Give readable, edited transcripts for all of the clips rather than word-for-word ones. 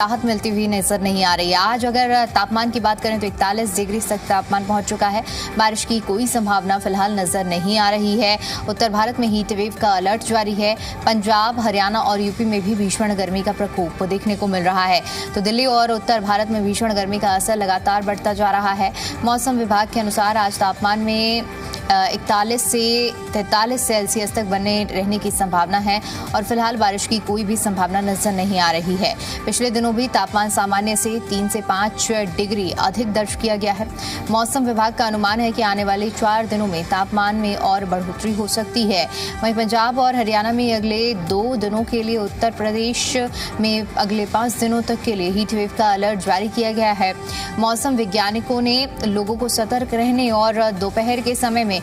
राहत मिलती हुई नजर नहीं आ रही है। आज अगर तापमान की बात करें तो 41 डिग्री तक तापमान पहुंच चुका है। बारिश की कोई संभावना फिलहाल नजर नहीं आ रही है। उत्तर भारत में हीट वेव का अलर्ट जारी है। पंजाब, हरियाणा और यूपी में भी भीषण गर्मी का प्रकोप देखने को मिल रहा है। तो दिल्ली और उत्तर भारत में भीषण गर्मी का असर लगातार बढ़ता जा रहा है। मौसम विभाग के अनुसार आज तापमान में 41 से 43 सेल्सियस तक बने रहने की संभावना है और फिलहाल बारिश की कोई भी संभावना नजर नहीं आ रही है। पिछले दिनों भी तापमान सामान्य से 3 से 5 डिग्री अधिक दर्ज किया गया है। मौसम विभाग का अनुमान है कि आने वाले 4 दिनों में तापमान में और बढ़ोतरी हो सकती है। वहीं पंजाब और हरियाणा में अगले 2 दिनों के लिए, उत्तर प्रदेश में अगले 5 दिनों तक के लिए हीट वेव का अलर्ट जारी किया गया है। मौसम वैज्ञानिकों ने लोगों को सतर्क रहने और दोपहर के समय में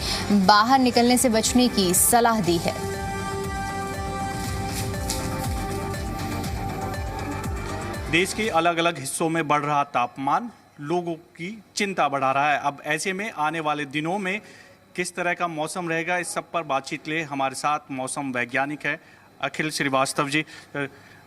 बाहर निकलने से बचने की सलाह दी है। देश के अलग अलग हिस्सों में बढ़ रहा तापमान लोगों की चिंता बढ़ा रहा है। अब ऐसे में आने वाले दिनों में किस तरह का मौसम रहेगा, इस सब पर बातचीत के लिए हमारे साथ मौसम वैज्ञानिक है अखिल श्रीवास्तव जी।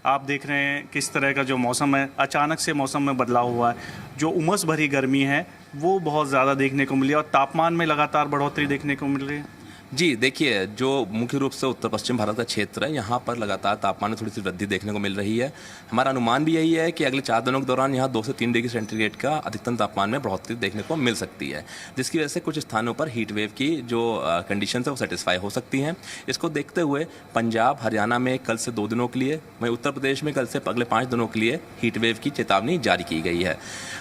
आप देख रहे हैं किस तरह का जो मौसम है, अचानक से मौसम में बदलाव हुआ है। जो उमस भरी गर्मी है वो बहुत ज़्यादा देखने को मिली और तापमान में लगातार बढ़ोतरी देखने को मिल रही है। जी देखिए, जो मुख्य रूप से उत्तर पश्चिम भारत का क्षेत्र है, यहाँ पर लगातार तापमान में थोड़ी सी वृद्धि देखने को मिल रही है। हमारा अनुमान भी यही है कि अगले 4 दिनों के दौरान यहाँ 2 से 3 डिग्री सेंटीग्रेड का अधिकतम तापमान में बढ़ोतरी देखने को मिल सकती है, जिसकी वजह से कुछ स्थानों पर हीट वेव की जो कंडीशन है वो सेटिस्फाई हो सकती हैं। इसको देखते हुए पंजाब, हरियाणा में कल से 2 दिनों के लिए, वहीं उत्तर प्रदेश में कल से अगले 5 दिनों के लिए हीट वेव की चेतावनी जारी की गई है।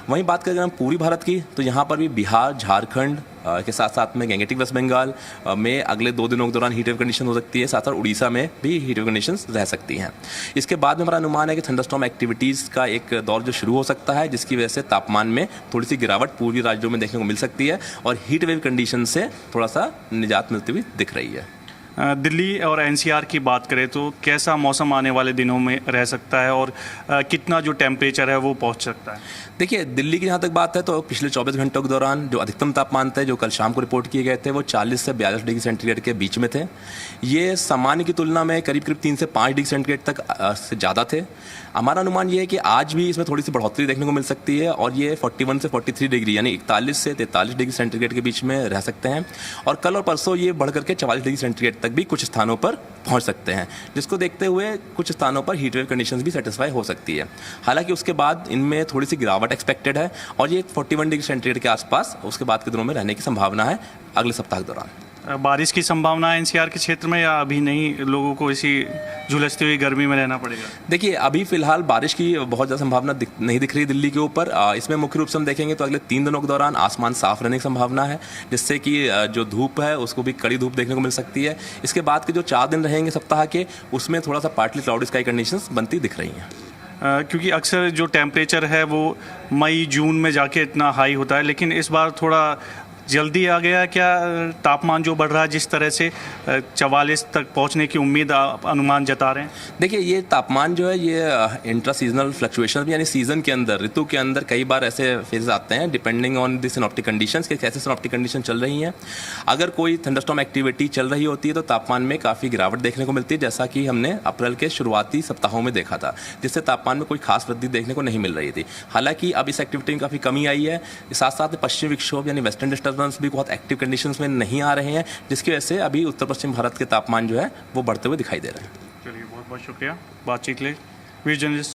वहीं बात करें हम पूरी भारत की, तो यहाँ पर भी बिहार, झारखंड के साथ साथ में गैंगेटिक वेस्ट बंगाल में अगले 2 दिनों के दौरान हीट वेव कंडीशन हो सकती है। साथ साथ उड़ीसा में भी हीट वेव कंडीशंस रह सकती हैं। इसके बाद में हमारा अनुमान है कि थंडरस्टॉर्म एक्टिविटीज़ का एक दौर जो शुरू हो सकता है, जिसकी वजह से तापमान में थोड़ी सी गिरावट पूर्वी राज्यों में देखने को मिल सकती है और हीट वेव कंडीशन से थोड़ा सा निजात मिलती हुई दिख रही है। दिल्ली और एनसीआर की बात करें तो कैसा मौसम आने वाले दिनों में रह सकता है और कितना जो टेम्परेचर है वो पहुंच सकता है? देखिए, दिल्ली की जहाँ तक बात है तो पिछले 24 घंटों के दौरान जो अधिकतम तापमान थे, जो कल शाम को रिपोर्ट किए गए थे, वो 40 से 42 डिग्री सेंटीग्रेड के बीच में थे। ये सामान्य की तुलना में करीब 3 से 5 डिग्री सेंटीग्रेड तक से ज़्यादा थे। हमारा अनुमान ये है कि आज भी इसमें थोड़ी सी बढ़ोतरी देखने को मिल सकती है और ये 41 से 43 डिग्री यानी 41 से 43 डिग्री सेंटीग्रेड के बीच में रह सकते हैं और कल और परसों ये बढ़ करके 44 डिग्री सेंटीग्रेड तक भी कुछ स्थानों पर पहुंच सकते हैं, जिसको देखते हुए कुछ स्थानों पर हीट वेव कंडीशंस भी सेटिस्फाई हो सकती है। हालांकि उसके बाद इनमें थोड़ी सी गिरावट एक्सपेक्टेड है और ये 41 डिग्री सेंटीग्रेड के आसपास उसके बाद के दिनों में रहने की संभावना है अगले सप्ताह के दौरान। बारिश की संभावना है एनसीआर के क्षेत्र में या अभी नहीं, लोगों को इसी झुलसती हुई गर्मी में रहना पड़ेगा? देखिए, अभी फिलहाल बारिश की बहुत ज़्यादा संभावना नहीं दिख रही दिल्ली के ऊपर। इसमें मुख्य रूप से हम देखेंगे तो अगले 3 दिनों के दौरान आसमान साफ रहने की संभावना है, जिससे कि जो धूप है उसको भी कड़ी धूप देखने को मिल सकती है। इसके बाद के जो 4 दिन रहेंगे सप्ताह के, उसमें थोड़ा सा पार्टली क्लाउडी स्काई कंडीशंस बनती दिख रही हैं। क्योंकि अक्सर जो टेम्परेचर है वो मई जून में जाके इतना हाई होता है, लेकिन इस बार थोड़ा जल्दी आ गया क्या? तापमान जो बढ़ रहा है जिस तरह से 44 तक पहुंचने की उम्मीद अनुमान जता रहे हैं। देखिए, ये तापमान जो है ये इंट्रा सीजनल फ्लक्चुएशन यानी सीजन के अंदर, ऋतु के अंदर कई बार ऐसे फेजेस आते हैं depending on the synoptic conditions, कि कैसे सिनॉप्टिक कंडीशन चल रही हैं। अगर कोई थंडरस्टॉर्म एक्टिविटी चल रही होती है तो तापमान में काफ़ी गिरावट देखने को मिलती है, जैसा कि हमने अप्रैल के शुरुआती सप्ताहों में देखा था, जिससे तापमान में कोई खास वृद्धि देखने को नहीं मिल रही थी। हालांकि अब इस एक्टिविटी में काफ़ी कमी आई है। साथ साथ पश्चिमी विक्षोभ यानी वेस्टर्न डिस्टर्बेंस भी बहुत एक्टिव कंडीशंस में नहीं आ रहे हैं, जिसकी वजह से अभी उत्तर पश्चिम भारत के तापमान जो है वो बढ़ते हुए दिखाई दे रहे हैं। चलिए, बहुत बहुत शुक्रिया बातचीत के लिए। वीर जर्नलिस्ट